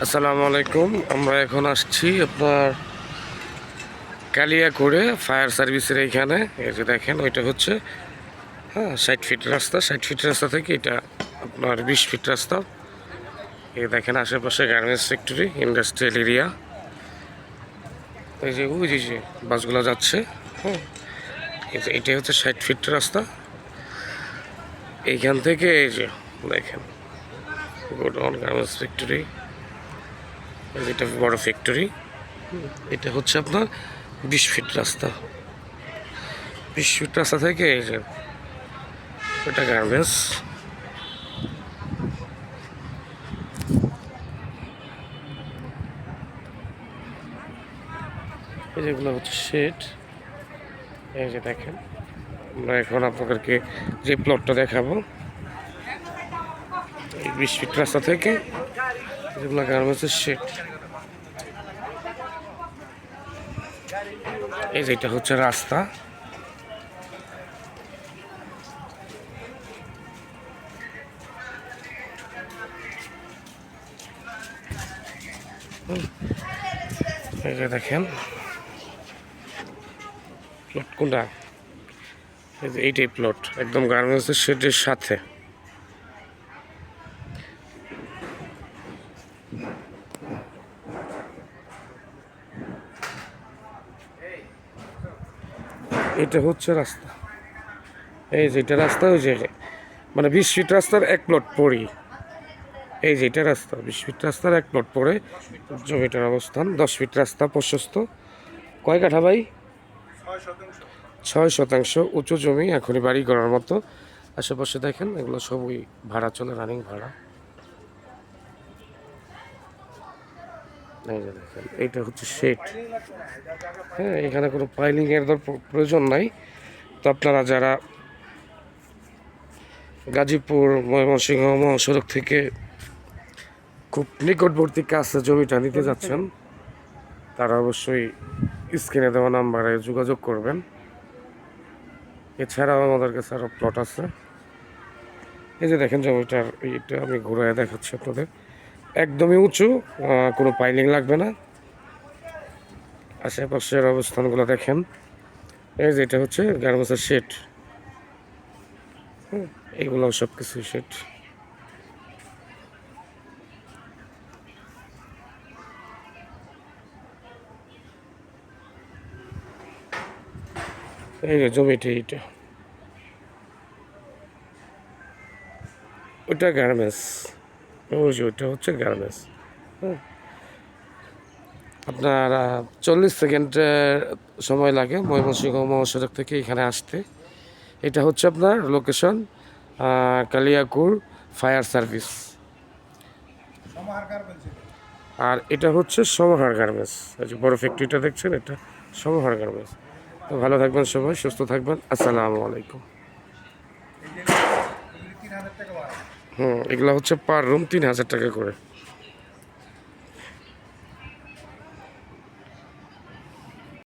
আসসালামু আলাইকুম। আমরা এখন আসছি আপনার কালিয়াকৈরে ফায়ার সার্ভিসের এইখানে। এই যে দেখেন, ওইটা হচ্ছে 60 ফিট রাস্তা। 60 ফিট রাস্তা থেকে এটা আপনার 20 ফিট রাস্তা। এই দেখেন আশেপাশে গার্মেন্টস ফ্যাক্টরি, ইন্ডাস্ট্রিয়াল এরিয়া। এই যে ওই যে বাসগুলো যাচ্ছে। হ্যাঁ, এটাই হচ্ছে 60 ফিট রাস্তা। এইখান থেকে এই যে দেখেন গোডাউন, গার্মেন্টস ফ্যাক্টরি, এটা বড় ফ্যাক্টরি। এটা হচ্ছে আপনার 20 ফিট রাস্তা। 20 ফিট রাস্তা থেকে এই যে এটা গার্মেন্টস। এই যেগুলো হচ্ছে শেড। এই যে দেখেন, আমরা এখন আপনাদেরকে যে প্লটটা দেখাবো, এই 20 ফিট রাস্তা থেকে যেগুলো গার্মেন্টসের শেড। এই যে এটা হচ্ছে রাস্তা। এই যে দেখেন প্লট কোনটা, এই যে এইটাই প্লট, একদম গার্মেন্টসের শেডের সাথে। এটা হচ্ছে রাস্তা। এই যে এটা রাস্তা, ওই যে মানে 20 ফিট রাস্তার এক প্লট পড়ি। এই যে এটা রাস্তা, 20 ফিট রাস্তার এক প্লট পড়ে জমিটার অবস্থান। 10 ফিট রাস্তা প্রশস্ত। কয় কাঠা ভাই? 6 শতাংশ উঁচু জমি, এখনই বাড়ি করার মতো। আশেপাশে দেখেন, এগুলো সবই ভাড়া চলে, রানিং ভাড়া। এই যে দেখেন, এইটা হচ্ছে শেড। হ্যাঁ, এখানে কোনো পাইলিংয়ের প্রয়োজন নাই। তো আপনারা যারা গাজীপুর ময়মনসিংহ মহাসড়ক থেকে খুব নিকটবর্তী কাছে জমিটা নিতে যাচ্ছেন, তারা অবশ্যই স্ক্রিনে দেওয়া নাম্বারে যোগাযোগ করবেন। এছাড়াও আমাদের কাছে আরও প্লট আছে। এই যে দেখেন জমিটার, এইটা আমি ঘুরায় দেখাচ্ছি আপনাদের। একদমই উঁচু, কোনো পাইলিং লাগবে না। আশেপাশের অবস্থানগুলো দেখেন। এই যে এটা হচ্ছে গার্মেন্টসের শেড। এইগুলো সব কিছু শেড। এই যে জমিটা, এইটা ওইটা গার্মেন্টস। ওই যে ওইটা হচ্ছে গার্মেন্টস। হ্যাঁ, আপনার 40 সেকেন্ডের সময় লাগে ময়মনসিংহ মহাসড়ক থেকে এখানে আসতে। এটা হচ্ছে আপনার লোকেশন কালিয়াকুর ফায়ার সার্ভিস। আর এটা হচ্ছে সমাহার গার্মেন্টস। এই যে বড় ফ্যাক্টরিটা দেখছেন, এটা সমাহার গার্মেন্টস। তো ভালো থাকবেন সবাই, সুস্থ থাকবেন। আসসালামু আলাইকুম। এগুলো হচ্ছে পার রুম 3000 টাকা করে।